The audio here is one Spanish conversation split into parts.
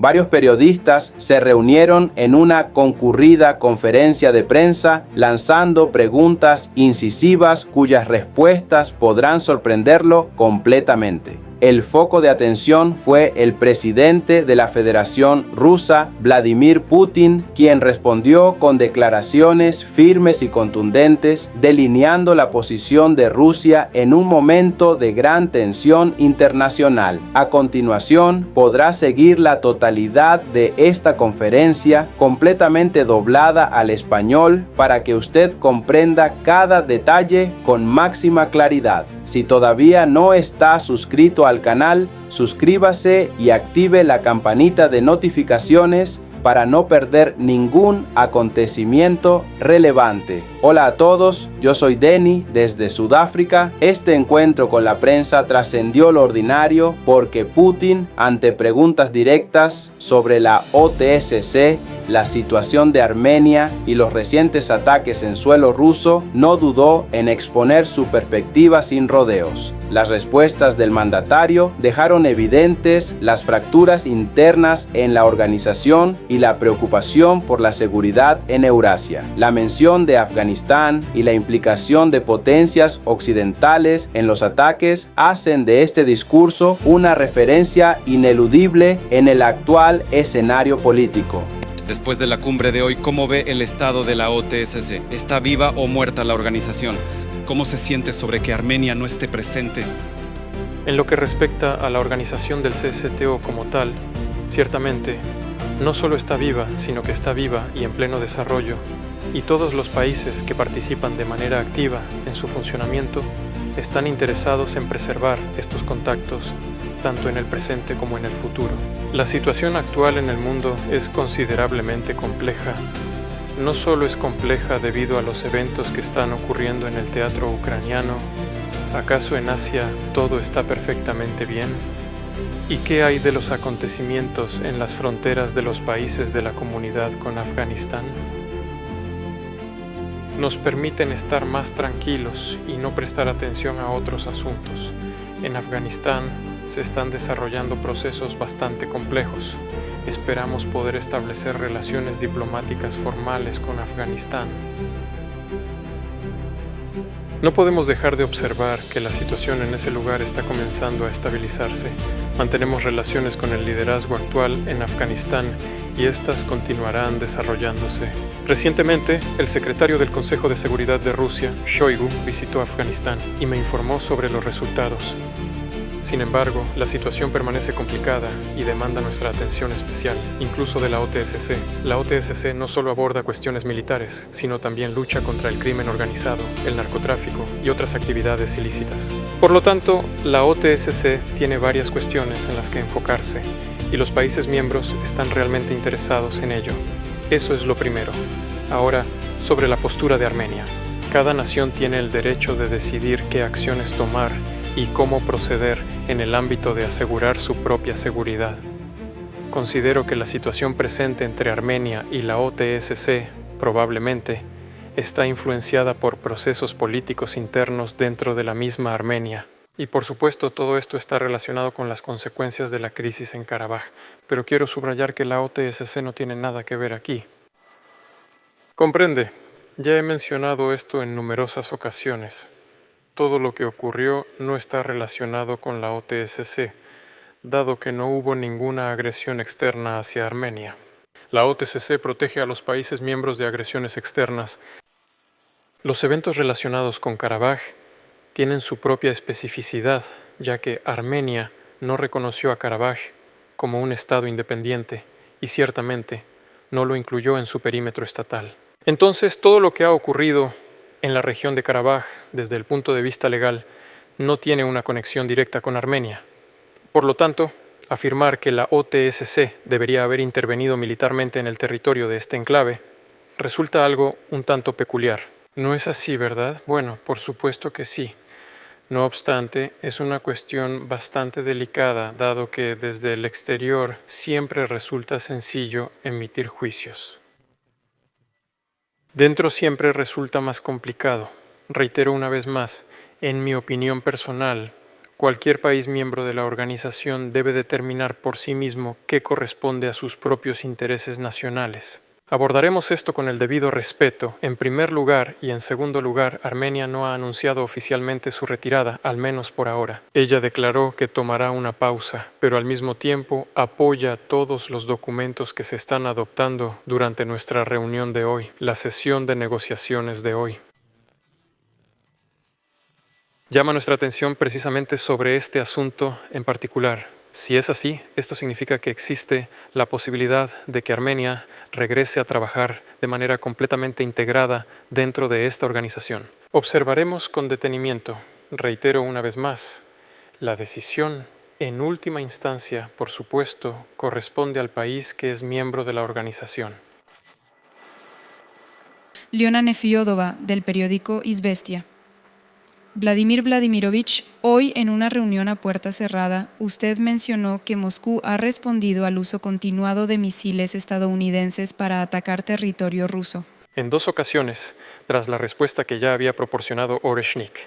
Varios periodistas se reunieron en una concurrida conferencia de prensa lanzando preguntas incisivas cuyas respuestas podrán sorprenderlo completamente. El foco de atención fue el presidente de la Federación Rusa, Vladimir Putin, quien respondió con declaraciones firmes y contundentes, delineando la posición de Rusia en un momento de gran tensión internacional. A continuación, podrá seguir la totalidad de esta conferencia completamente doblada al español para que usted comprenda cada detalle con máxima claridad. Si todavía no está suscrito al canal, suscríbase y active la campanita de notificaciones para no perder ningún acontecimiento relevante. Hola a todos, yo soy Denny desde Sudáfrica. Este encuentro con la prensa trascendió lo ordinario porque Putin, ante preguntas directas sobre la OTSC, la situación de Armenia y los recientes ataques en suelo ruso, no dudó en exponer su perspectiva sin rodeos. Las respuestas del mandatario dejaron evidentes las fracturas internas en la organización y la preocupación por la seguridad en Eurasia. La mención de Afganistán y la implicación de potencias occidentales en los ataques hacen de este discurso una referencia ineludible en el actual escenario político. Después de la cumbre de hoy, ¿cómo ve el estado de la OTSC? ¿Está viva o muerta la organización? ¿Cómo se siente sobre que Armenia no esté presente? En lo que respecta a la organización del CSTO como tal, ciertamente, no solo está viva, sino que está viva y en pleno desarrollo, y todos los países que participan de manera activa en su funcionamiento están interesados en preservar estos contactos, tanto en el presente como en el futuro. La situación actual en el mundo es considerablemente compleja. No solo es compleja debido a los eventos que están ocurriendo en el teatro ucraniano. ¿Acaso en Asia todo está perfectamente bien? ¿Y qué hay de los acontecimientos en las fronteras de los países de la comunidad con Afganistán? Nos permiten estar más tranquilos y no prestar atención a otros asuntos. En Afganistán se están desarrollando procesos bastante complejos. Esperamos poder establecer relaciones diplomáticas formales con Afganistán. No podemos dejar de observar que la situación en ese lugar está comenzando a estabilizarse. Mantenemos relaciones con el liderazgo actual en Afganistán y estas continuarán desarrollándose. Recientemente, el secretario del Consejo de Seguridad de Rusia, Shoigu, visitó Afganistán y me informó sobre los resultados. Sin embargo, la situación permanece complicada y demanda nuestra atención especial, incluso de la OTSC. La OTSC no solo aborda cuestiones militares, sino también lucha contra el crimen organizado, el narcotráfico y otras actividades ilícitas. Por lo tanto, la OTSC tiene varias cuestiones en las que enfocarse, y los países miembros están realmente interesados en ello. Eso es lo primero. Ahora, sobre la postura de Armenia. Cada nación tiene el derecho de decidir qué acciones tomar y cómo proceder en el ámbito de asegurar su propia seguridad. Considero que la situación presente entre Armenia y la OTSC, probablemente, está influenciada por procesos políticos internos dentro de la misma Armenia. Y por supuesto todo esto está relacionado con las consecuencias de la crisis en Karabaj, pero quiero subrayar que la OTSC no tiene nada que ver aquí. Comprende, ya he mencionado esto en numerosas ocasiones. Todo lo que ocurrió no está relacionado con la OTSC, dado que no hubo ninguna agresión externa hacia Armenia. La OTSC protege a los países miembros de agresiones externas. Los eventos relacionados con Karabaj tienen su propia especificidad, ya que Armenia no reconoció a Karabaj como un estado independiente y ciertamente no lo incluyó en su perímetro estatal. Entonces, todo lo que ha ocurrido en la región de Karabaj, desde el punto de vista legal, no tiene una conexión directa con Armenia. Por lo tanto, afirmar que la OTSC debería haber intervenido militarmente en el territorio de este enclave resulta algo un tanto peculiar. ¿No es así, verdad? Bueno, por supuesto que sí. No obstante, es una cuestión bastante delicada, dado que desde el exterior siempre resulta sencillo emitir juicios. Dentro siempre resulta más complicado. Reitero una vez más, en mi opinión personal, Cualquier país miembro de la organización debe determinar por sí mismo qué corresponde a sus propios intereses nacionales. Abordaremos esto con el debido respeto. En primer lugar y en segundo lugar, Armenia no ha anunciado oficialmente su retirada, al menos por ahora. Ella declaró que tomará una pausa, pero al mismo tiempo apoya todos los documentos que se están adoptando durante nuestra reunión de hoy, la sesión de negociaciones de hoy. Llama nuestra atención precisamente sobre este asunto en particular. Si es así, esto significa que existe la posibilidad de que Armenia regrese a trabajar de manera completamente integrada dentro de esta organización. Observaremos con detenimiento, reitero una vez más, la decisión en última instancia, por supuesto, corresponde al país que es miembro de la organización. Liona Nefiodova, del periódico Izvestia. Vladimir Vladimirovich, hoy en una reunión a puerta cerrada, usted mencionó que Moscú ha respondido al uso continuado de misiles estadounidenses para atacar territorio ruso. En 2 ocasiones, tras la respuesta que ya había proporcionado Oreshnik.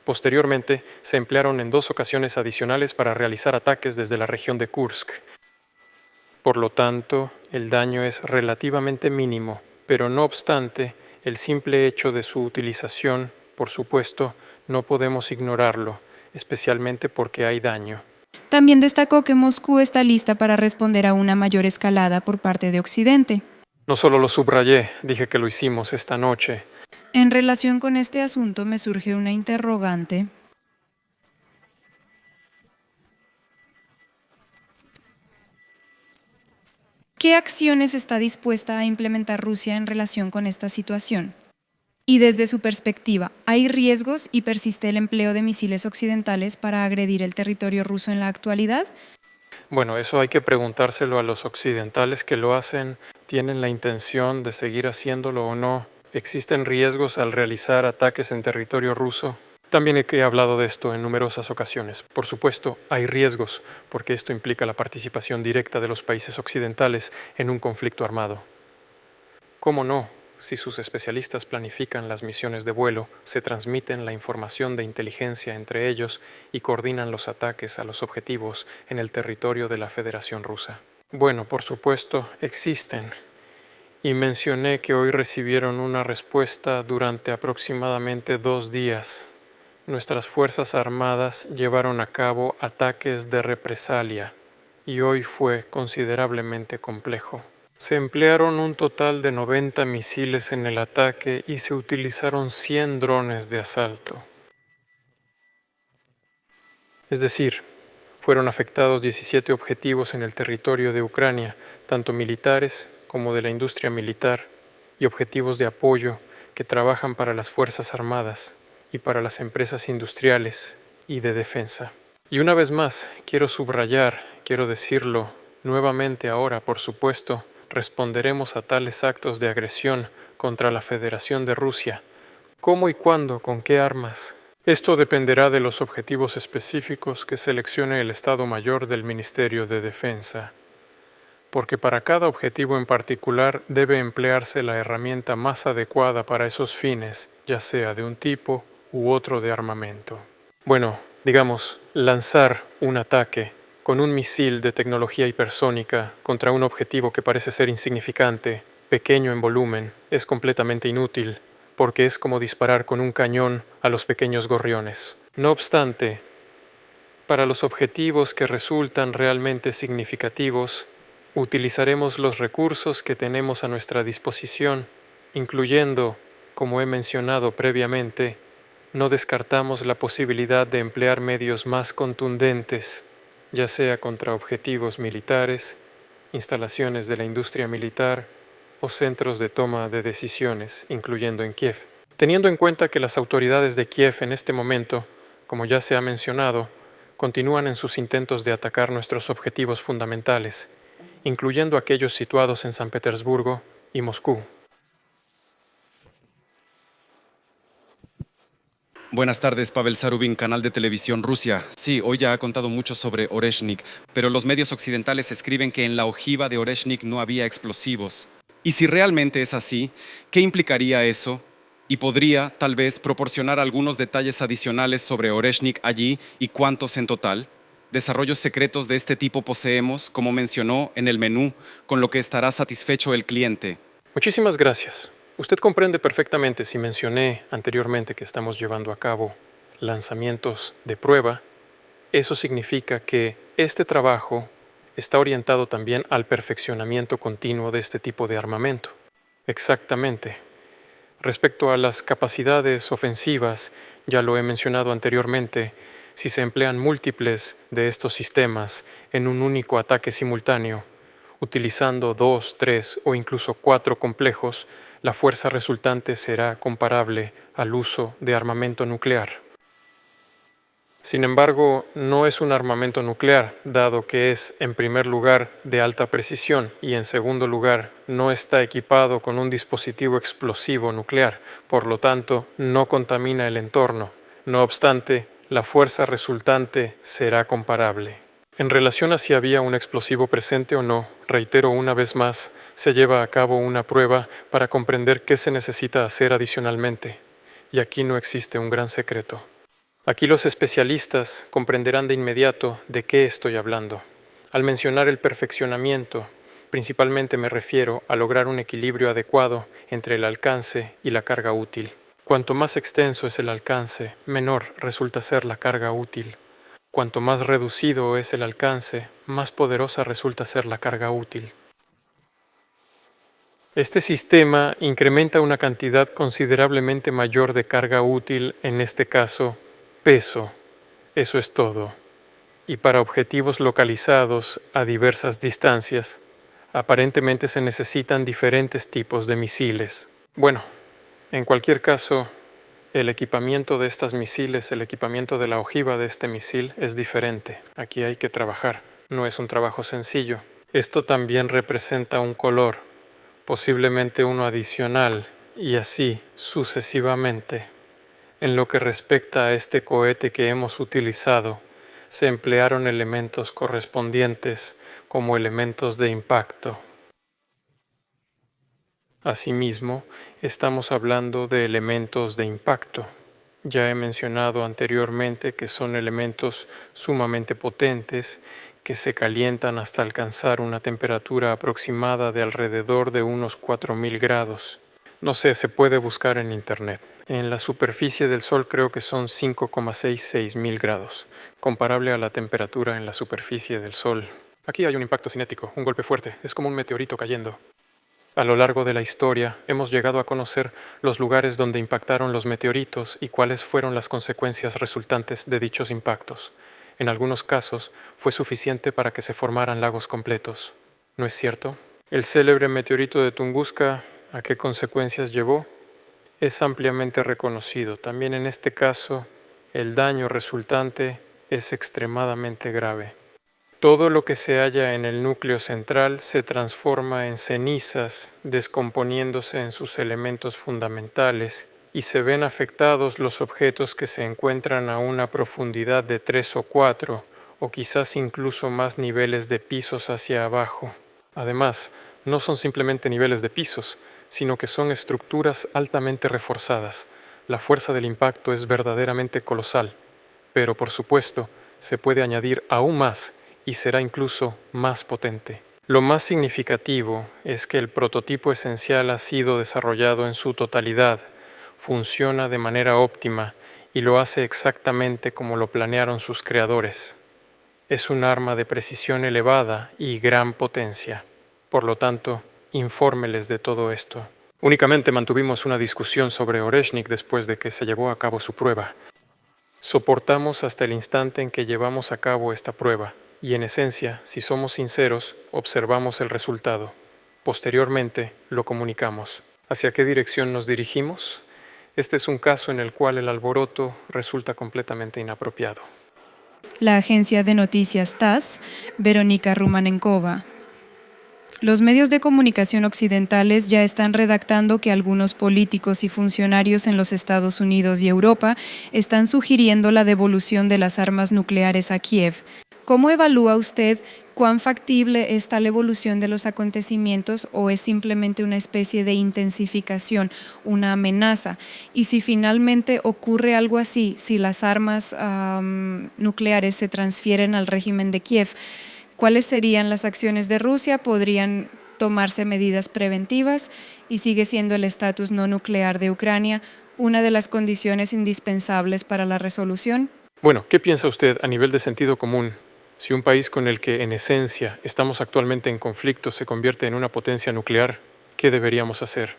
Posteriormente, se emplearon en 2 ocasiones adicionales para realizar ataques desde la región de Kursk. Por lo tanto, el daño es relativamente mínimo, pero no obstante, el simple hecho de su utilización, por supuesto, no podemos ignorarlo, especialmente porque hay daño. También destacó que Moscú está lista para responder a una mayor escalada por parte de Occidente. No solo lo subrayé, dije que lo hicimos esta noche. En relación con este asunto me surge una interrogante. ¿Qué acciones está dispuesta a implementar Rusia en relación con esta situación? Y desde su perspectiva, ¿hay riesgos y persiste el empleo de misiles occidentales para agredir el territorio ruso en la actualidad? Bueno, eso hay que preguntárselo a los occidentales que lo hacen. ¿Tienen la intención de seguir haciéndolo o no? ¿Existen riesgos al realizar ataques en territorio ruso? También he hablado de esto en numerosas ocasiones. Por supuesto, hay riesgos, porque esto implica la participación directa de los países occidentales en un conflicto armado. ¿Cómo no? Si sus especialistas planifican las misiones de vuelo, se transmiten la información de inteligencia entre ellos y coordinan los ataques a los objetivos en el territorio de la Federación Rusa. Bueno, por supuesto, existen. Y mencioné que hoy recibieron una respuesta durante aproximadamente 2 días. Nuestras Fuerzas Armadas llevaron a cabo ataques de represalia y hoy fue considerablemente complejo. Se emplearon un total de 90 misiles en el ataque y se utilizaron 100 drones de asalto. Es decir, fueron afectados 17 objetivos en el territorio de Ucrania, tanto militares como de la industria militar, y objetivos de apoyo que trabajan para las Fuerzas Armadas y para las empresas industriales y de defensa. Y una vez más, quiero decirlo nuevamente ahora, por supuesto, responderemos a tales actos de agresión contra la Federación de Rusia. ¿Cómo y cuándo? ¿Con qué armas? Esto dependerá de los objetivos específicos que seleccione el Estado Mayor del Ministerio de Defensa, porque para cada objetivo en particular debe emplearse la herramienta más adecuada para esos fines, ya sea de un tipo u otro de armamento. Bueno, digamos, lanzar un ataque con un misil de tecnología hipersónica contra un objetivo que parece ser insignificante, pequeño en volumen, es completamente inútil, porque es como disparar con un cañón a los pequeños gorriones. No obstante, para los objetivos que resultan realmente significativos, utilizaremos los recursos que tenemos a nuestra disposición, incluyendo, como he mencionado previamente, no descartamos la posibilidad de emplear medios más contundentes, ya sea contra objetivos militares, instalaciones de la industria militar o centros de toma de decisiones, incluyendo en Kiev. Teniendo en cuenta que las autoridades de Kiev en este momento, como ya se ha mencionado, continúan en sus intentos de atacar nuestros objetivos fundamentales, incluyendo aquellos situados en San Petersburgo y Moscú. Buenas tardes, Pavel Zarubin, canal de televisión Rusia. Sí, hoy ya ha contado mucho sobre Oreshnik, pero los medios occidentales escriben que en la ojiva de Oreshnik no había explosivos. Y si realmente es así, ¿qué implicaría eso Y podría, tal vez, proporcionar algunos detalles adicionales sobre Oreshnik allí y cuántos en total. Desarrollos secretos de este tipo poseemos, como mencionó en el menú, con lo que estará satisfecho el cliente. Muchísimas gracias. Usted comprende perfectamente si mencioné anteriormente que estamos llevando a cabo lanzamientos de prueba. Eso significa que este trabajo está orientado también al perfeccionamiento continuo de este tipo de armamento. Exactamente. Respecto a las capacidades ofensivas, ya lo he mencionado anteriormente, si se emplean múltiples de estos sistemas en un único ataque simultáneo, utilizando 2, 3 o incluso 4 complejos, la fuerza resultante será comparable al uso de armamento nuclear. Sin embargo, no es un armamento nuclear, dado que es, en primer lugar, de alta precisión y, en segundo lugar, no está equipado con un dispositivo explosivo nuclear, por lo tanto, no contamina el entorno. No obstante, la fuerza resultante será comparable. En relación a si había un explosivo presente o no, reitero una vez más, se lleva a cabo una prueba para comprender qué se necesita hacer adicionalmente. Y aquí no existe un gran secreto. Aquí los especialistas comprenderán de inmediato de qué estoy hablando. Al mencionar el perfeccionamiento, principalmente me refiero a lograr un equilibrio adecuado entre el alcance y la carga útil. Cuanto más extenso es el alcance, menor resulta ser la carga útil. Cuanto más reducido es el alcance, más poderosa resulta ser la carga útil. Este sistema incrementa una cantidad considerablemente mayor de carga útil, en este caso, peso. Eso es todo. Y para objetivos localizados a diversas distancias, aparentemente se necesitan diferentes tipos de misiles. Bueno, en cualquier caso, el equipamiento de estas misiles, el equipamiento de la ojiva de este misil es diferente. Aquí hay que trabajar. No es un trabajo sencillo. Esto también representa un color, posiblemente uno adicional, y así sucesivamente. En lo que respecta a este cohete que hemos utilizado, se emplearon elementos correspondientes como elementos de impacto. Asimismo, estamos hablando de elementos de impacto. Ya he mencionado anteriormente que son elementos sumamente potentes que se calientan hasta alcanzar una temperatura aproximada de alrededor de unos 4000 grados. No sé, se puede buscar en internet. En la superficie del Sol creo que son 5,66 mil grados, comparable a la temperatura en la superficie del Sol. Aquí hay un impacto cinético, un golpe fuerte, es como un meteorito cayendo. A lo largo de la historia hemos llegado a conocer los lugares donde impactaron los meteoritos y cuáles fueron las consecuencias resultantes de dichos impactos. En algunos casos fue suficiente para que se formaran lagos completos. ¿No es cierto? El célebre meteorito de Tunguska, ¿a qué consecuencias llevó? Es ampliamente reconocido. También en este caso, el daño resultante es extremadamente grave. Todo lo que se halla en el núcleo central se transforma en cenizas, descomponiéndose en sus elementos fundamentales, y se ven afectados los objetos que se encuentran a una profundidad de 3 o 4, o quizás incluso más niveles de pisos hacia abajo. Además, no son simplemente niveles de pisos, sino que son estructuras altamente reforzadas. La fuerza del impacto es verdaderamente colosal, pero por supuesto se puede añadir aún más y será incluso más potente. Lo más significativo es que el prototipo esencial ha sido desarrollado en su totalidad, funciona de manera óptima y lo hace exactamente como lo planearon sus creadores. Es un arma de precisión elevada y gran potencia. Por lo tanto, infórmeles de todo esto. Únicamente mantuvimos una discusión sobre Oreshnik después de que se llevó a cabo su prueba. Soportamos hasta el instante en que llevamos a cabo esta prueba, y en esencia, si somos sinceros, observamos el resultado. Posteriormente, lo comunicamos. ¿Hacia qué dirección nos dirigimos? Este es un caso en el cual el alboroto resulta completamente inapropiado. La agencia de noticias TASS, Verónica Rumanenkova. Los medios de comunicación occidentales ya están redactando que algunos políticos y funcionarios en los Estados Unidos y Europa están sugiriendo la devolución de las armas nucleares a Kiev. ¿Cómo evalúa usted ¿Cuán factible es tal evolución de los acontecimientos o es simplemente una especie de intensificación, una amenaza? Y si finalmente ocurre algo así, si las armas nucleares se transfieren al régimen de Kiev, ¿cuáles serían las acciones de Rusia? ¿Podrían tomarse medidas preventivas? ¿Y sigue siendo el estatus no nuclear de Ucrania una de las condiciones indispensables para la resolución? Bueno, ¿qué piensa usted a nivel de sentido común? Si un país con el que en esencia estamos actualmente en conflicto se convierte en una potencia nuclear, ¿qué deberíamos hacer?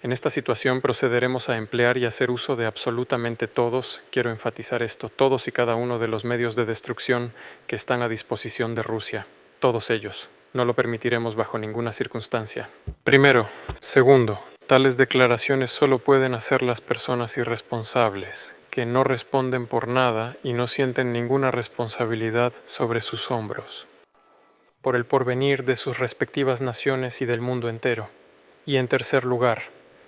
En esta situación procederemos a emplear y hacer uso de absolutamente todos, quiero enfatizar esto, todos y cada uno de los medios de destrucción que están a disposición de Rusia, todos ellos. No lo permitiremos bajo ninguna circunstancia. Primero. Segundo, tales declaraciones solo pueden hacer las personas irresponsables, que no responden por nada y no sienten ninguna responsabilidad sobre sus hombros, por el porvenir de sus respectivas naciones y del mundo entero. Y en tercer lugar,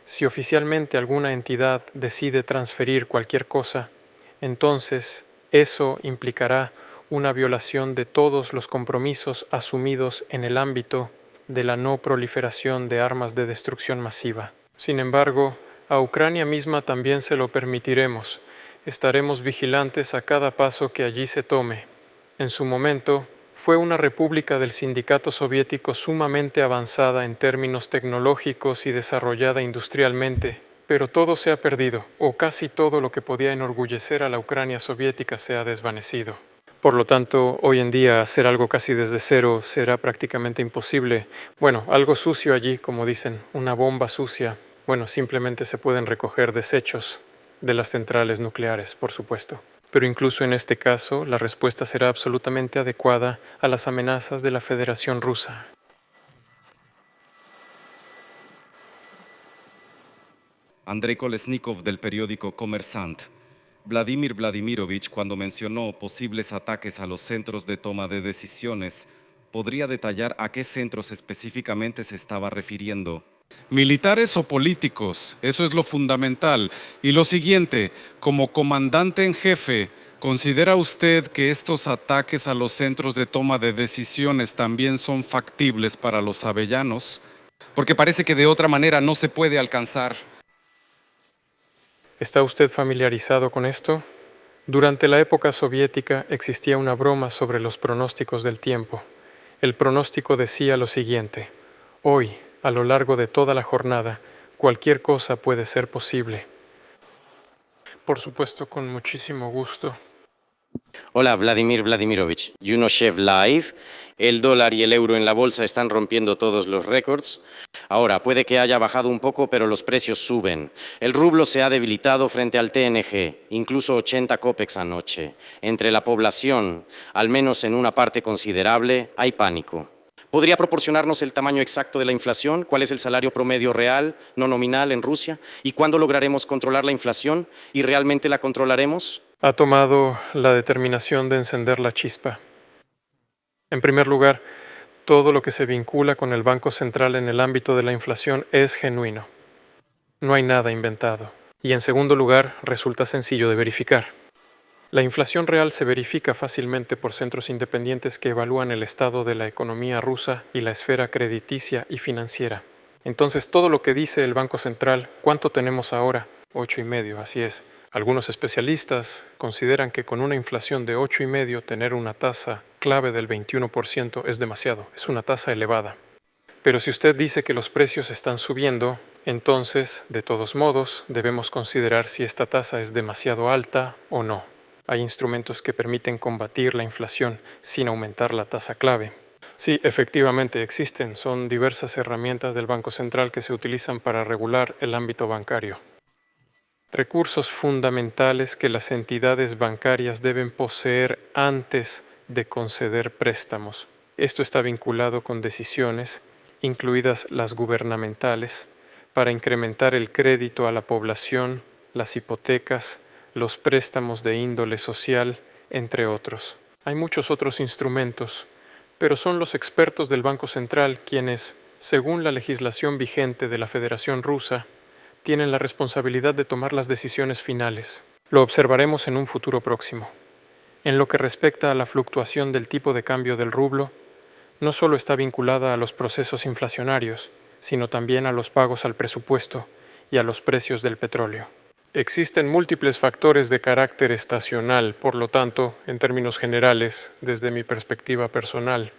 si oficialmente alguna entidad decide transferir cualquier cosa, entonces eso implicará una violación de todos los compromisos asumidos en el ámbito de la no proliferación de armas de destrucción masiva. Sin embargo, a Ucrania misma también se lo permitiremos. Estaremos vigilantes a cada paso que allí se tome. En su momento, fue una república del sindicato soviético sumamente avanzada en términos tecnológicos y desarrollada industrialmente, pero todo se ha perdido, o casi todo lo que podía enorgullecer a la Ucrania soviética se ha desvanecido. Por lo tanto, hoy en día hacer algo casi desde cero será prácticamente imposible. Bueno, algo sucio allí, como dicen, una bomba sucia. Bueno, simplemente se pueden recoger desechos de las centrales nucleares, por supuesto. Pero incluso en este caso, la respuesta será absolutamente adecuada a las amenazas de la Federación Rusa. Andrei Kolesnikov del periódico Kommersant. Vladimir Vladimirovich, cuando mencionó posibles ataques a los centros de toma de decisiones, ¿podría detallar a qué centros específicamente se estaba refiriendo? Militares o políticos, eso es lo fundamental. Y lo siguiente, como comandante en jefe, ¿considera usted que estos ataques a los centros de toma de decisiones también son factibles para los avellanos? Porque parece que de otra manera no se puede alcanzar. ¿Está usted familiarizado con esto? Durante la época soviética existía una broma sobre los pronósticos del tiempo. El pronóstico decía lo siguiente: hoy, a lo largo de toda la jornada, cualquier cosa puede ser posible. Por supuesto, con muchísimo gusto. Hola, Vladimir Vladimirovich. Yunoshev Live. El dólar y el euro en la bolsa están rompiendo todos los récords. Ahora, puede que haya bajado un poco, pero los precios suben. El rublo se ha debilitado frente al TNG, incluso 80 copex anoche. Entre la población, al menos en una parte considerable, hay pánico. ¿Podría proporcionarnos el tamaño exacto de la inflación? ¿Cuál es el salario promedio real, no nominal, en Rusia? ¿Y cuándo lograremos controlar la inflación? ¿Y realmente la controlaremos? Ha tomado la determinación de encender la chispa. En primer lugar, todo lo que se vincula con el Banco Central en el ámbito de la inflación es genuino. No hay nada inventado. Y en segundo lugar, resulta sencillo de verificar. La inflación real se verifica fácilmente por centros independientes que evalúan el estado de la economía rusa y la esfera crediticia y financiera. Entonces, todo lo que dice el Banco Central, ¿cuánto tenemos ahora? 8,5, así es. Algunos especialistas consideran que con una inflación de 8,5 tener una tasa clave del 21% es demasiado, es una tasa elevada. Pero si usted dice que los precios están subiendo, entonces, de todos modos, debemos considerar si esta tasa es demasiado alta o no. Hay instrumentos que permiten combatir la inflación sin aumentar la tasa clave. Sí, efectivamente existen, son diversas herramientas del Banco Central que se utilizan para regular el ámbito bancario. Recursos fundamentales que las entidades bancarias deben poseer antes de conceder préstamos. Esto está vinculado con decisiones, incluidas las gubernamentales, para incrementar el crédito a la población, las hipotecas, los préstamos de índole social, entre otros. Hay muchos otros instrumentos, pero son los expertos del Banco Central quienes, según la legislación vigente de la Federación Rusa, tienen la responsabilidad de tomar las decisiones finales. Lo observaremos en un futuro próximo. En lo que respecta a la fluctuación del tipo de cambio del rublo, no solo está vinculada a los procesos inflacionarios, sino también a los pagos al presupuesto y a los precios del petróleo. Existen múltiples factores de carácter estacional, por lo tanto, en términos generales, desde mi perspectiva personal,